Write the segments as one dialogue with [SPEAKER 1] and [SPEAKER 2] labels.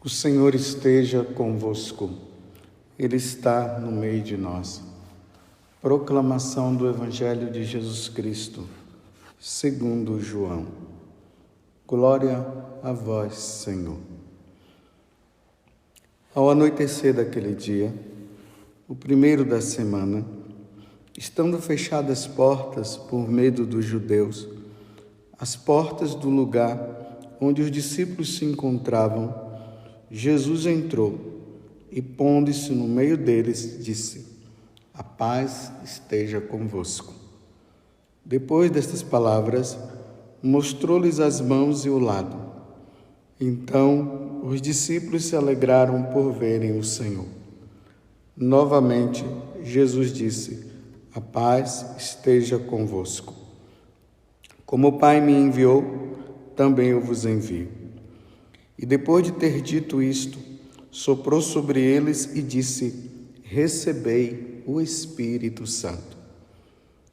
[SPEAKER 1] O Senhor esteja convosco, Ele está no meio de nós. Proclamação do Evangelho de Jesus Cristo, segundo João. Glória a vós, Senhor. Ao anoitecer daquele dia, o primeiro da semana, estando fechadas as portas por medo dos judeus, as portas do lugar onde os discípulos se encontravam, Jesus entrou e, pondo-se no meio deles, disse: "A paz esteja convosco." Depois destas palavras, mostrou-lhes as mãos e o lado. Então, os discípulos se alegraram por verem o Senhor. Novamente, Jesus disse: "A paz esteja convosco. Como o Pai me enviou, também eu vos envio." E depois de ter dito isto, soprou sobre eles e disse: "Recebei o Espírito Santo.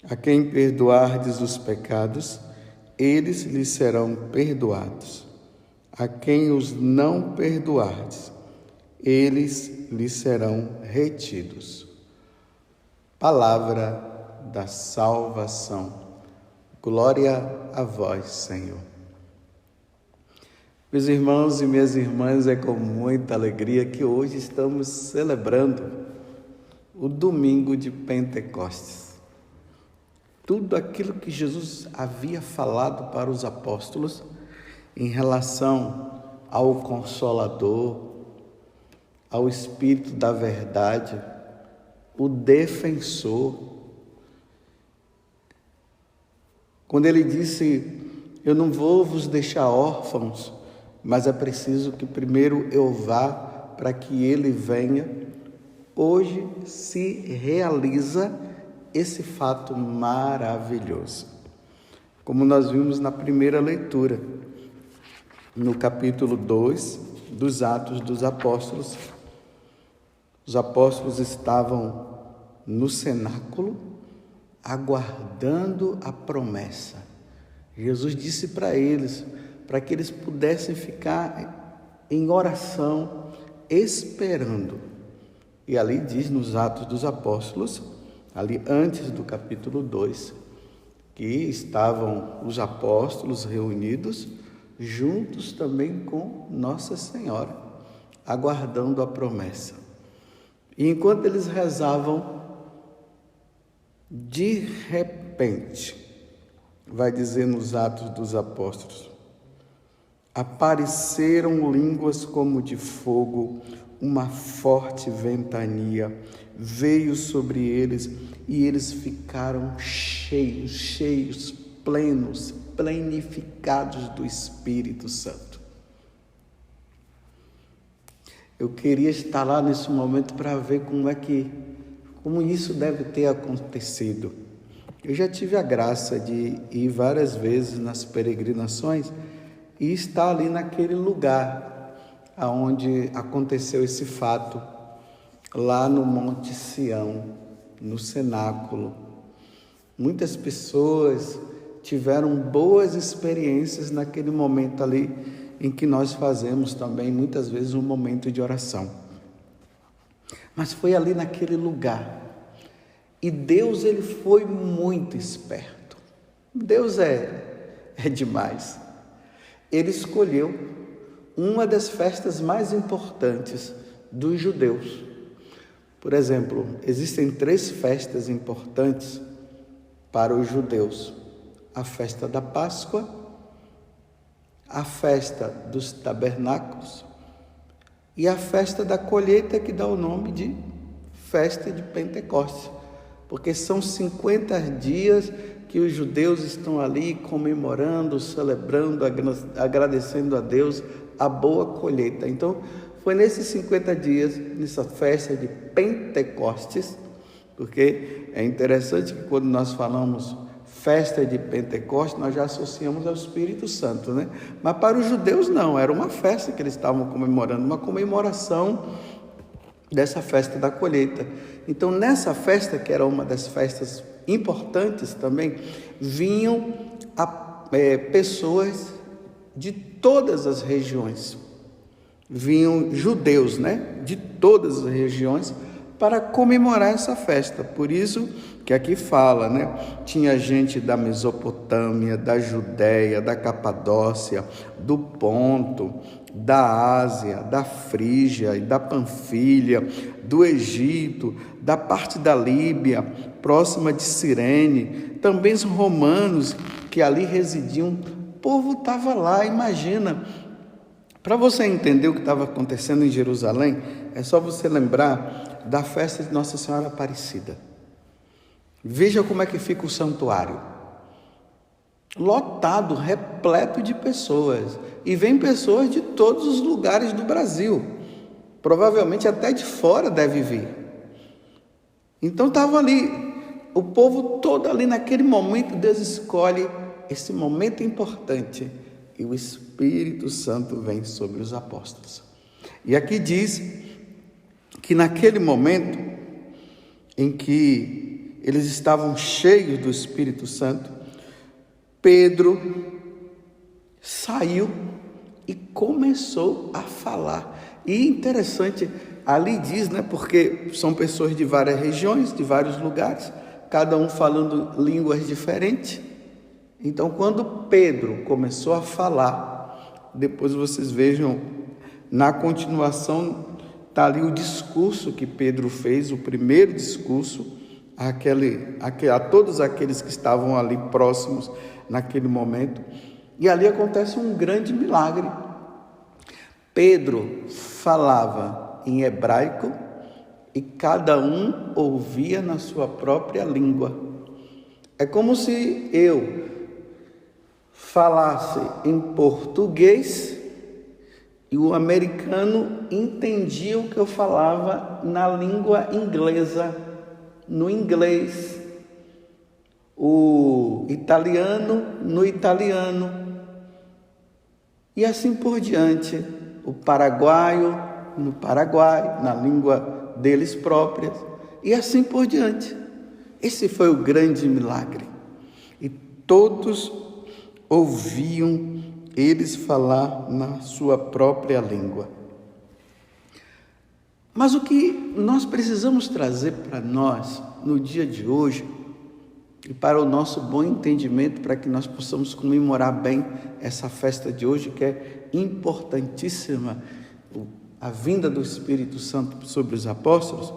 [SPEAKER 1] A quem perdoardes os pecados, eles lhes serão perdoados. A quem os não perdoardes, eles lhes serão retidos." Palavra da salvação. Glória a vós, Senhor. Meus irmãos e minhas irmãs, é com muita alegria que hoje estamos celebrando o domingo de Pentecostes. Tudo aquilo que Jesus havia falado para os apóstolos em relação ao Consolador, ao Espírito da Verdade, o Defensor. Quando ele disse: "Eu não vou vos deixar órfãos, mas é preciso que primeiro eu vá para que ele venha", hoje se realiza esse fato maravilhoso. Como nós vimos na primeira leitura, no capítulo 2 dos Atos dos Apóstolos, os apóstolos estavam no cenáculo aguardando a promessa. Jesus disse para eles, para que eles pudessem ficar em oração, esperando. E ali diz nos Atos dos Apóstolos, ali antes do capítulo 2, que estavam os apóstolos reunidos, juntos também com Nossa Senhora, aguardando a promessa. E enquanto eles rezavam, de repente, vai dizer nos Atos dos Apóstolos, apareceram línguas como de fogo, uma forte ventania veio sobre eles e eles ficaram cheios, plenos, plenificados do Espírito Santo. Eu queria estar lá nesse momento para ver como isso deve ter acontecido. Eu já tive a graça de ir várias vezes nas peregrinações e estar ali naquele lugar onde aconteceu esse fato, lá no Monte Sião, no cenáculo. Muitas pessoas tiveram boas experiências naquele momento ali, em que nós fazemos também, muitas vezes, um momento de oração. Mas foi ali naquele lugar. E Deus, ele foi muito esperto. Deus é demais. Ele escolheu uma das festas mais importantes dos judeus. Por exemplo, existem 3 festas importantes para os judeus: a festa da Páscoa, a festa dos tabernáculos e a festa da colheita, que dá o nome de festa de Pentecostes, porque são 50 dias que os judeus estão ali comemorando, celebrando, agradecendo a Deus a boa colheita. Então, foi nesses 50 dias, nessa festa de Pentecostes, porque é interessante que quando nós falamos festa de Pentecostes, nós já associamos ao Espírito Santo, né? Mas para os judeus não, era uma festa que eles estavam comemorando, uma comemoração dessa festa da colheita. Então, nessa festa, que era uma das festas importantes também, vinham pessoas de todas as regiões. vinham judeus, né, de todas as regiões para comemorar essa festa. Por isso que aqui fala, né, tinha gente da Mesopotâmia, da Judéia, da Capadócia, do Ponto, da Ásia, da Frígia e da Panfilha, do Egito, da parte da Líbia, próxima de Cirene, também os romanos que ali residiam. O povo estava lá, imagina. Para você entender o que estava acontecendo em Jerusalém, é só você lembrar da festa de Nossa Senhora Aparecida. Veja como é que fica o santuário. Lotado, repleto de pessoas. E vem pessoas de todos os lugares do Brasil. Provavelmente até de fora deve vir. Então estava ali, o povo todo ali naquele momento. Deus escolhe esse momento importante e o Espírito Santo vem sobre os apóstolos. E aqui diz que naquele momento em que eles estavam cheios do Espírito Santo, Pedro saiu e começou a falar. E interessante, ali diz, né, porque são pessoas de várias regiões, de vários lugares, cada um falando línguas diferentes. Então, quando Pedro começou a falar, depois vocês vejam, na continuação, está ali o discurso que Pedro fez, o primeiro discurso, a todos aqueles que estavam ali próximos naquele momento. E ali acontece um grande milagre. Pedro falava em hebraico e cada um ouvia na sua própria língua. É como se eu falasse em português e o americano entendia o que eu falava na língua inglesa, no inglês, o italiano no italiano, e assim por diante, o paraguaio no Paraguai, na língua deles próprias, e assim por diante. Esse foi o grande milagre. E todos ouviam eles falar na sua própria língua. Mas o que nós precisamos trazer para nós no dia de hoje e para o nosso bom entendimento, para que nós possamos comemorar bem essa festa de hoje, que é importantíssima, a vinda do Espírito Santo sobre os apóstolos,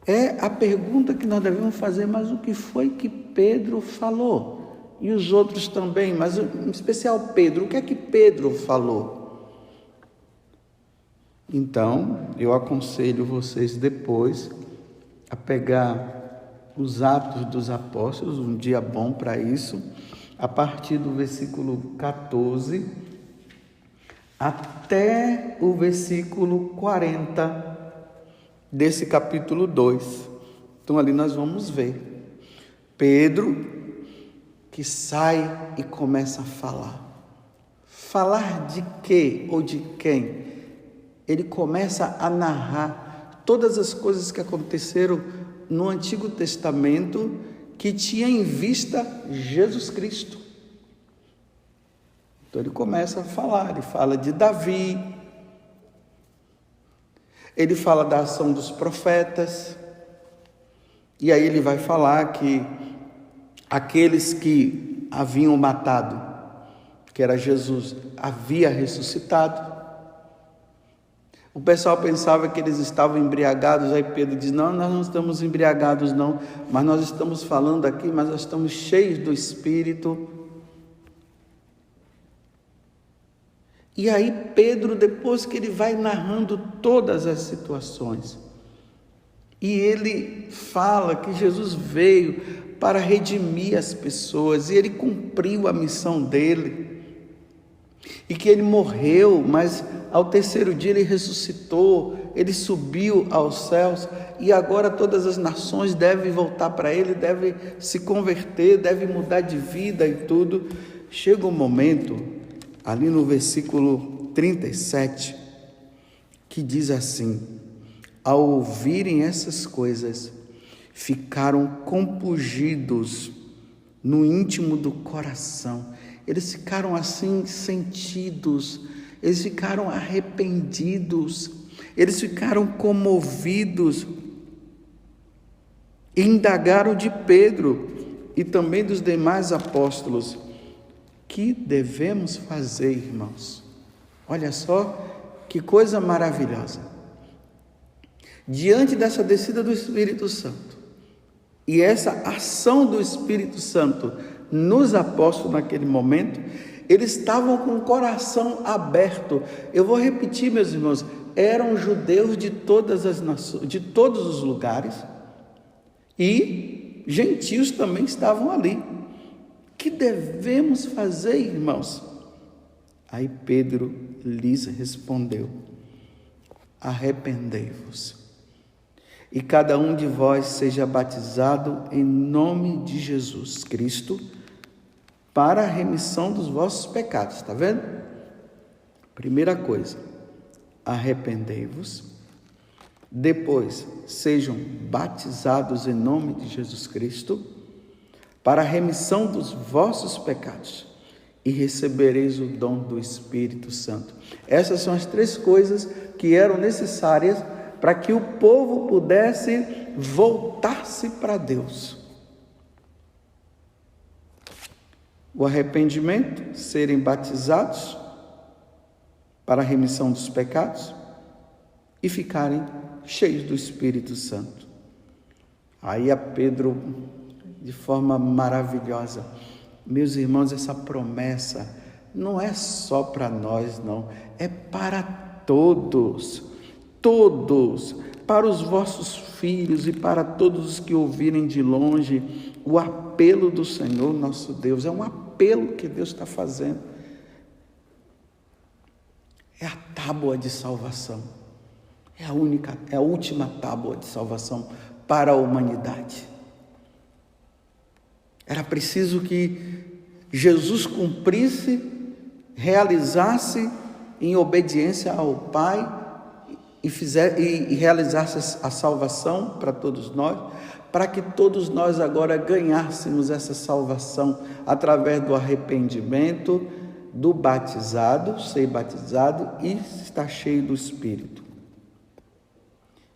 [SPEAKER 1] é a pergunta que nós devemos fazer: mas o que foi que Pedro falou? E os outros também, mas em especial Pedro, o que é que Pedro falou? Então, eu aconselho vocês depois a pegar os Atos dos Apóstolos, um dia bom para isso, a partir do versículo 14 até o versículo 40 desse capítulo 2. Então ali nós vamos ver Pedro que sai e começa a falar. Falar de quê ou de quem? Ele começa a narrar todas as coisas que aconteceram no Antigo Testamento que tinha em vista Jesus Cristo. Então ele começa a falar, ele fala de Davi, ele fala da ação dos profetas, e aí ele vai falar que aqueles que haviam matado, que era Jesus, havia ressuscitado. O pessoal pensava que eles estavam embriagados, aí Pedro diz: não, nós não estamos embriagados não, mas nós estamos falando aqui, mas nós estamos cheios do Espírito. E aí Pedro, depois que ele vai narrando todas as situações, e ele fala que Jesus veio para redimir as pessoas, e ele cumpriu a missão dele, e que ele morreu, mas ao terceiro dia ele ressuscitou, ele subiu aos céus, e agora todas as nações devem voltar para ele, devem se converter, devem mudar de vida e tudo. Chega um momento, ali no versículo 37, que diz assim: ao ouvirem essas coisas, ficaram compungidos no íntimo do coração. Eles ficaram assim sentidos, Eles ficaram arrependidos, eles ficaram comovidos, e indagaram de Pedro e também dos demais apóstolos: que devemos fazer, irmãos? Olha só que coisa maravilhosa. Diante dessa descida do Espírito Santo e essa ação do Espírito Santo nos apóstolos naquele momento, eles estavam com o coração aberto. Eu vou repetir, meus irmãos, eram judeus de todas as nações, de todos os lugares, e gentios também estavam ali. Que devemos fazer, irmãos? Aí Pedro lhes respondeu: arrependei-vos, e cada um de vós seja batizado em nome de Jesus Cristo, para a remissão dos vossos pecados. Está vendo? Primeira coisa, arrependei-vos. Depois, sejam batizados em nome de Jesus Cristo, para a remissão dos vossos pecados, e recebereis o dom do Espírito Santo. Essas são as três coisas que eram necessárias para que o povo pudesse voltar-se para Deus. O arrependimento, serem batizados para a remissão dos pecados e ficarem cheios do Espírito Santo. Aí a Pedro, de forma maravilhosa: meus irmãos, essa promessa não é só para nós, não, é para todos, para os vossos filhos e para todos os que ouvirem de longe o apelo do Senhor nosso Deus. É um apelo que Deus está fazendo. É a tábua de salvação, é a última tábua de salvação para a humanidade. Era preciso que Jesus cumprisse, realizasse em obediência ao Pai e realizasse a salvação para todos nós, para que todos nós agora ganhássemos essa salvação através do arrependimento, do batizado, ser batizado e estar cheio do Espírito.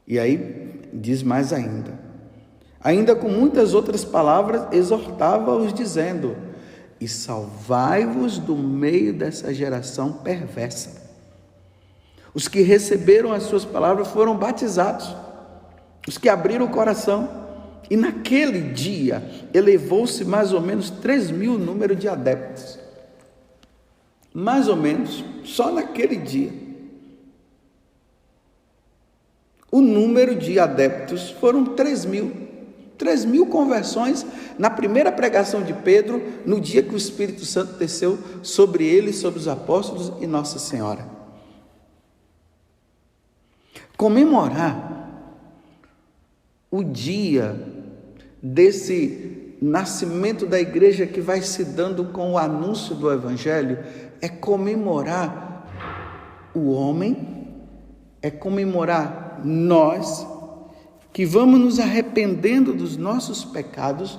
[SPEAKER 1] E aí diz mais ainda com muitas outras palavras, exortava-os dizendo: e salvai-vos do meio dessa geração perversa. Os que receberam as suas palavras foram batizados, os que abriram o coração, e naquele dia elevou-se mais ou menos 3.000 o número de adeptos. Mais ou menos, só naquele dia. O número de adeptos foram 3.000. 3.000 conversões na primeira pregação de Pedro, no dia que o Espírito Santo desceu sobre ele, sobre os apóstolos e Nossa Senhora. Comemorar o dia desse nascimento da igreja que vai se dando com o anúncio do Evangelho é comemorar o homem, é comemorar nós, que vamos nos arrependendo dos nossos pecados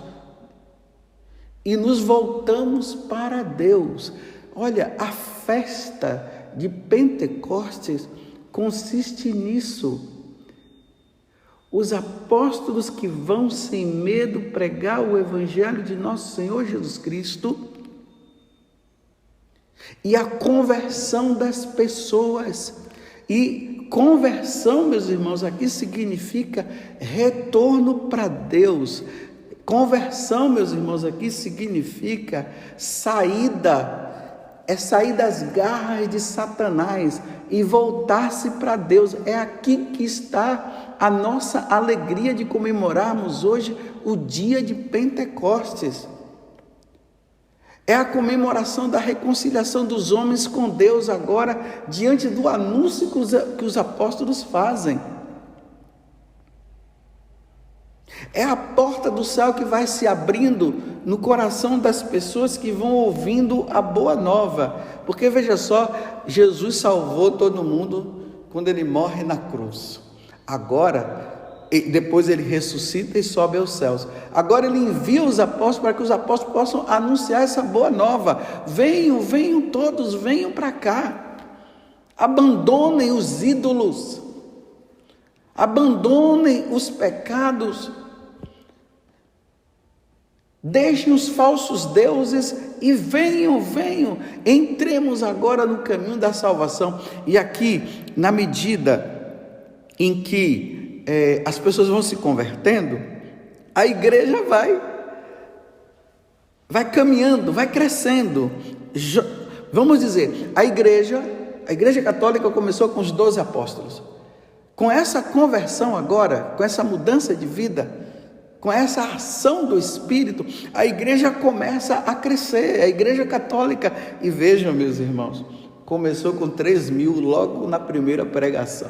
[SPEAKER 1] e nos voltamos para Deus. Olha, a festa de Pentecostes consiste nisso. Os apóstolos que vão sem medo pregar o Evangelho de nosso Senhor Jesus Cristo e a conversão das pessoas. E conversão, meus irmãos, aqui significa retorno para Deus. Conversão, meus irmãos, aqui significa saída, é sair das garras de Satanás e voltar-se para Deus. É aqui que está a nossa alegria de comemorarmos hoje o dia de Pentecostes. É a comemoração da reconciliação dos homens com Deus agora, diante do anúncio que os apóstolos fazem. É a porta do céu que vai se abrindo no coração das pessoas que vão ouvindo a boa nova. Porque veja só, Jesus salvou todo mundo quando ele morre na cruz. Agora, depois ele ressuscita e sobe aos céus. Agora ele envia os apóstolos para que os apóstolos possam anunciar essa boa nova. Venham todos, venham para cá. Abandonem os ídolos. Abandonem os pecados. Deixem os falsos deuses e venham. Entremos agora no caminho da salvação. E aqui, na medida em que as pessoas vão se convertendo, a igreja vai caminhando, vai crescendo. Vamos dizer, a igreja católica começou com os 12 apóstolos. Com essa conversão agora, com essa mudança de vida, com essa ação do Espírito, a igreja começa a crescer, a igreja católica. E vejam, meus irmãos, começou com 3.000 logo na primeira pregação.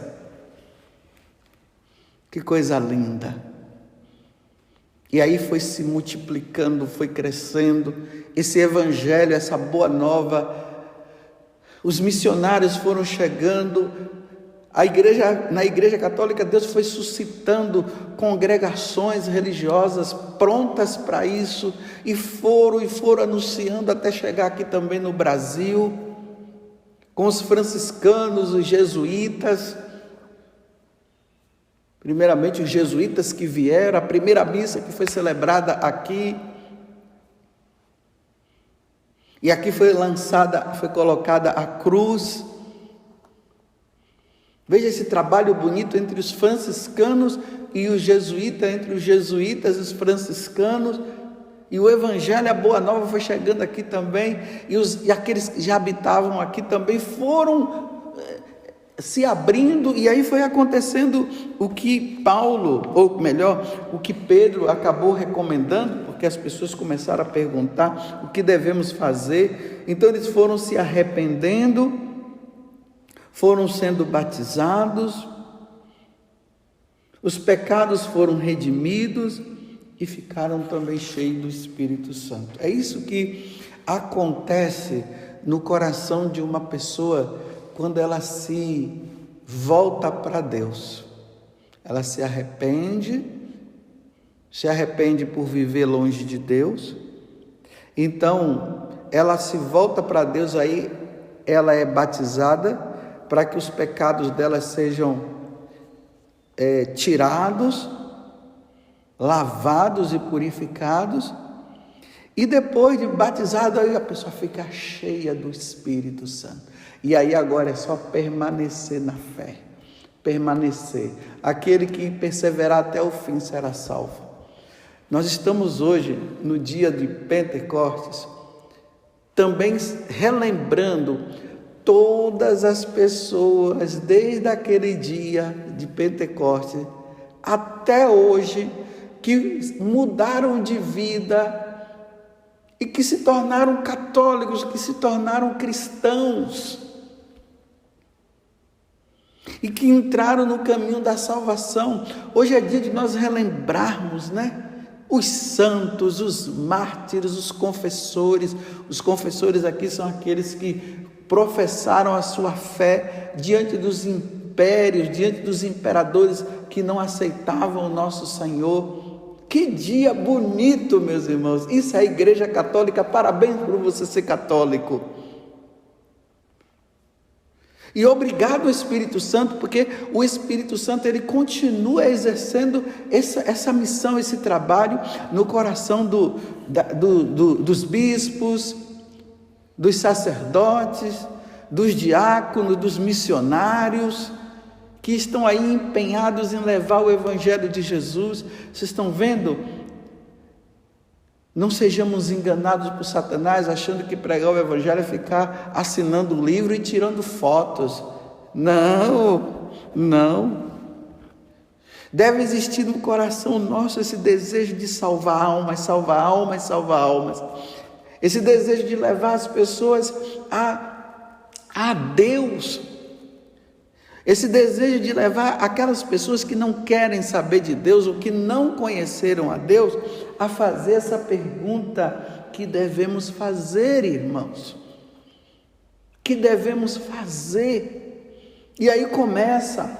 [SPEAKER 1] Que coisa linda! E aí foi se multiplicando, foi crescendo, esse evangelho, essa boa nova. Os missionários foram chegando, na igreja católica Deus foi suscitando congregações religiosas prontas para isso, e foram anunciando até chegar aqui também no Brasil, com os franciscanos, os jesuítas. Primeiramente os jesuítas que vieram, a primeira missa que foi celebrada aqui. E aqui foi colocada a cruz. Veja esse trabalho bonito entre os franciscanos e os jesuítas, entre os jesuítas e os franciscanos. E o evangelho, a boa nova foi chegando aqui também. E aqueles que já habitavam aqui também foram se abrindo, e aí foi acontecendo o que o que Pedro acabou recomendando, porque as pessoas começaram a perguntar o que devemos fazer. Então eles foram se arrependendo, foram sendo batizados, os pecados foram redimidos e ficaram também cheios do Espírito Santo. É isso que acontece no coração de uma pessoa quando ela se volta para Deus. Ela se arrepende por viver longe de Deus. Então, ela se volta para Deus, aí ela é batizada para que os pecados dela sejam tirados, lavados e purificados. E depois de batizado, aí a pessoa fica cheia do Espírito Santo. E aí agora é só permanecer na fé. Permanecer. Aquele que perseverar até o fim será salvo. Nós estamos hoje, no dia de Pentecostes, também relembrando todas as pessoas, desde aquele dia de Pentecostes até hoje, que mudaram de vida e que se tornaram católicos, que se tornaram cristãos, e que entraram no caminho da salvação. Hoje é dia de nós relembrarmos, os santos, os mártires, os confessores. Os confessores aqui são aqueles que professaram a sua fé diante dos impérios, diante dos imperadores que não aceitavam o nosso Senhor. Que dia bonito, meus irmãos. Isso é a Igreja Católica. Parabéns por você ser católico. E obrigado ao Espírito Santo, porque o Espírito Santo ele continua exercendo essa missão, esse trabalho no coração dos bispos, dos sacerdotes, dos diáconos, dos missionários, que estão aí empenhados em levar o Evangelho de Jesus. Vocês estão vendo? Não sejamos enganados por Satanás, achando que pregar o Evangelho é ficar assinando livro e tirando fotos. Não. Deve existir no coração nosso esse desejo de salvar almas. Esse desejo de levar as pessoas a Deus. Esse desejo de levar aquelas pessoas que não querem saber de Deus, ou que não conheceram a Deus, a fazer essa pergunta que devemos fazer, irmãos. Que devemos fazer. E aí começa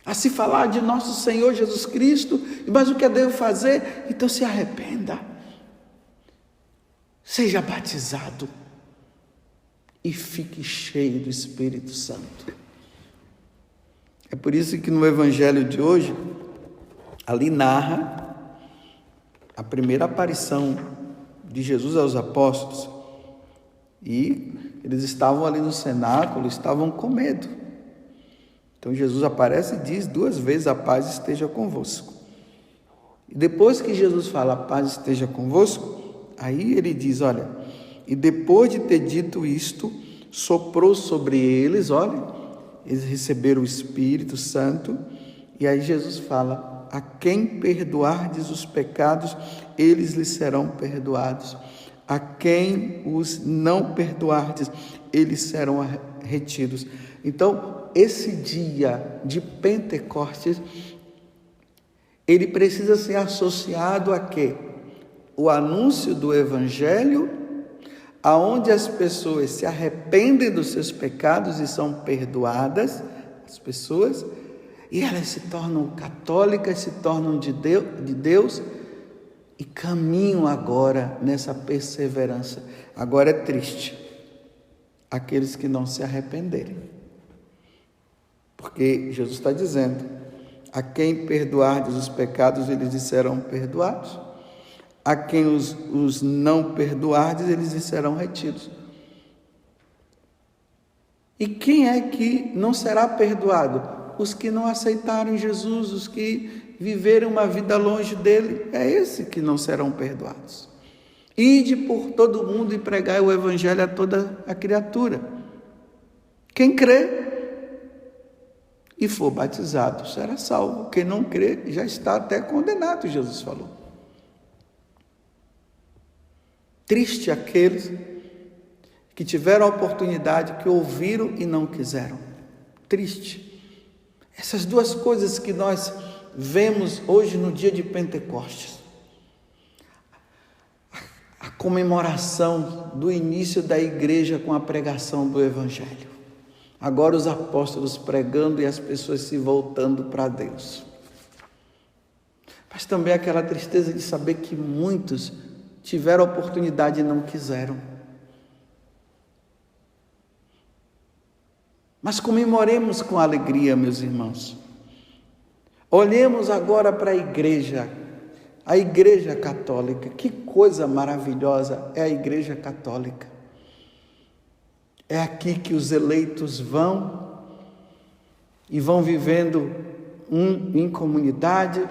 [SPEAKER 1] a se falar de nosso Senhor Jesus Cristo. Mas o que eu devo fazer? Então se arrependa. Seja batizado. e fique cheio do Espírito Santo. É por isso que no Evangelho de hoje, ali narra a primeira aparição de Jesus aos apóstolos. E eles estavam ali no cenáculo, estavam com medo. Então Jesus aparece e diz 2 vezes: a paz esteja convosco. E depois que Jesus fala: a paz esteja convosco, aí ele diz: olha, e depois de ter dito isto, soprou sobre eles, olha, eles receberam o Espírito Santo. E aí Jesus fala: a quem perdoardes os pecados, eles lhes serão perdoados. A quem os não perdoardes, eles serão retidos. Então, esse dia de Pentecostes, ele precisa ser associado a quê? O anúncio do Evangelho, aonde as pessoas se arrependem dos seus pecados e são perdoadas, as pessoas, e elas se tornam católicas, se tornam de Deus, e caminham agora nessa perseverança. Agora é triste aqueles que não se arrependerem, porque Jesus está dizendo: a quem perdoardes os pecados, eles lhes serão perdoados. A quem os não perdoardes, eles lhes serão retidos. E quem é que não será perdoado? Os que não aceitaram Jesus, os que viveram uma vida longe dele, é esse que não serão perdoados. Ide por todo mundo e pregai o Evangelho a toda a criatura. Quem crê e for batizado será salvo. Quem não crê já está até condenado, Jesus falou. Triste aqueles que tiveram a oportunidade, que ouviram e não quiseram. Triste. Essas 2 coisas que nós vemos hoje no dia de Pentecostes. A comemoração do início da igreja com a pregação do Evangelho. Agora os apóstolos pregando e as pessoas se voltando para Deus. Mas também aquela tristeza de saber que muitos tiveram a oportunidade e não quiseram. Mas comemoremos com alegria, meus irmãos. Olhemos agora para a igreja católica. Que coisa maravilhosa é a igreja católica. É aqui que os eleitos vão e vão vivendo em comunidade,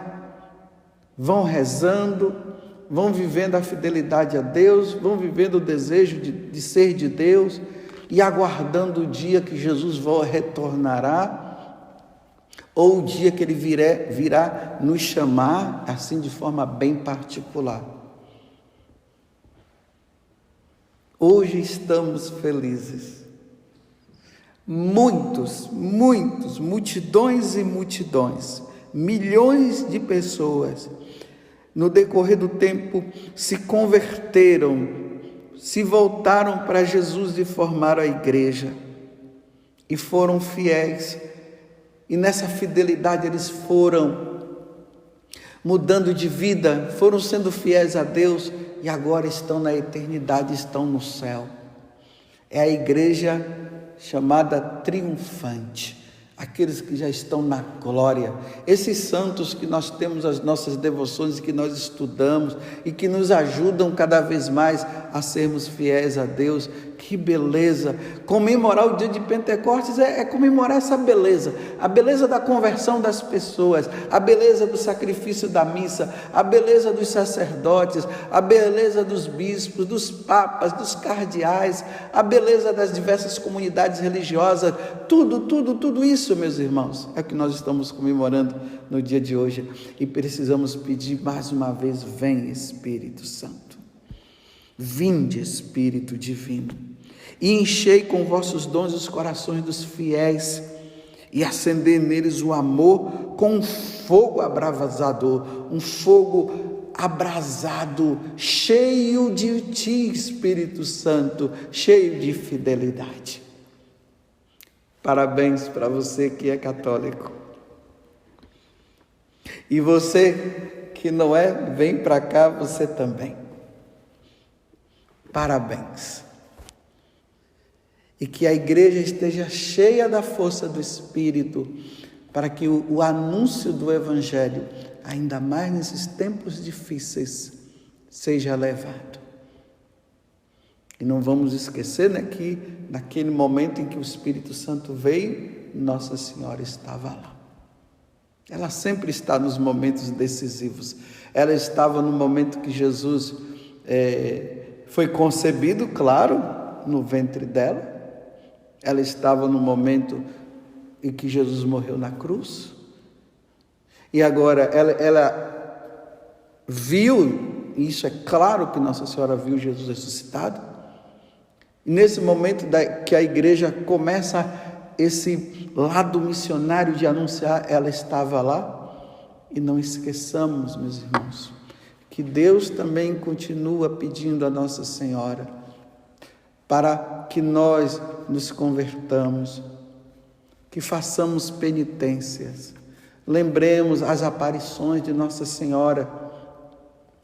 [SPEAKER 1] vão rezando, vão vivendo a fidelidade a Deus, vão vivendo o desejo de ser de Deus e aguardando o dia que Jesus retornará, ou o dia que Ele virá nos chamar, assim de forma bem particular. Hoje estamos felizes. Multidões e multidões, milhões de pessoas, no decorrer do tempo, se converteram, se voltaram para Jesus e formaram a igreja, e foram fiéis, e nessa fidelidade eles foram mudando de vida, foram sendo fiéis a Deus, e agora estão na eternidade, estão no céu. É a igreja chamada triunfante, aqueles que já estão na glória, esses santos que nós temos as nossas devoções e que nós estudamos e que nos ajudam cada vez mais a sermos fiéis a Deus. Que beleza! Comemorar o dia de Pentecostes é comemorar essa beleza, a beleza da conversão das pessoas, a beleza do sacrifício da missa, a beleza dos sacerdotes, a beleza dos bispos, dos papas, dos cardeais, a beleza das diversas comunidades religiosas, tudo isso, meus irmãos, é o que nós estamos comemorando no dia de hoje, e precisamos pedir mais uma vez: vem Espírito Santo, vinde Espírito Divino, e enchei com vossos dons os corações dos fiéis, e acender neles o amor com um fogo abrasador, um fogo abrasado, cheio de ti, Espírito Santo, cheio de fidelidade. Parabéns para você que é católico. E você que não é, vem para cá você também. Parabéns. e que a igreja esteja cheia da força do Espírito, para que o anúncio do Evangelho, ainda mais nesses tempos difíceis, seja levado. E não vamos esquecer, né, que naquele momento em que o Espírito Santo veio, Nossa Senhora estava lá. Ela sempre está nos momentos decisivos. Ela estava no momento que Jesus foi concebido, claro, no ventre dela. Ela estava no momento em que Jesus morreu na cruz. E agora ela viu, e isso é claro que Nossa Senhora viu Jesus ressuscitado. E nesse momento que a igreja começa esse lado missionário de anunciar, ela estava lá. E não esqueçamos, meus irmãos, que Deus também continua pedindo a Nossa Senhora para que nós nos convertamos, que façamos penitências, lembremos as aparições de Nossa Senhora,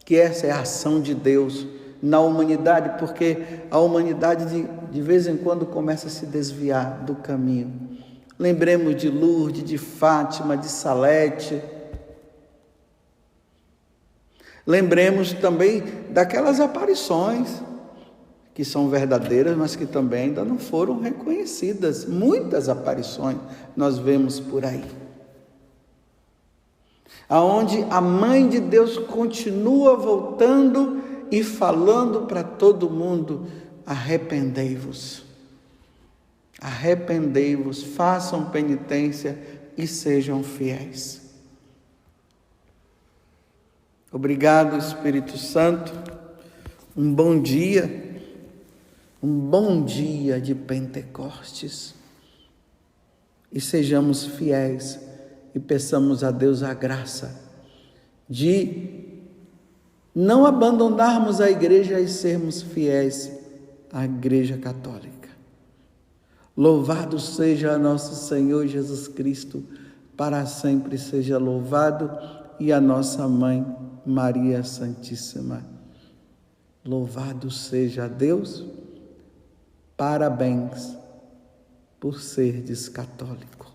[SPEAKER 1] que essa é a ação de Deus na humanidade, porque a humanidade de vez em quando começa a se desviar do caminho. Lembremos de Lourdes, de Fátima, de Salete. Lembremos também daquelas aparições que são verdadeiras, mas que também ainda não foram reconhecidas. Muitas aparições nós vemos por aí, aonde a Mãe de Deus continua voltando e falando para todo mundo: arrependei-vos, arrependei-vos, façam penitência e sejam fiéis. Obrigado, Espírito Santo. Um bom dia de Pentecostes. E sejamos fiéis e peçamos a Deus a graça de não abandonarmos a igreja e sermos fiéis à Igreja Católica. Louvado seja nosso Senhor Jesus Cristo, para sempre seja louvado, e a nossa Mãe Maria Santíssima. Louvado seja Deus. Parabéns por serdes católico.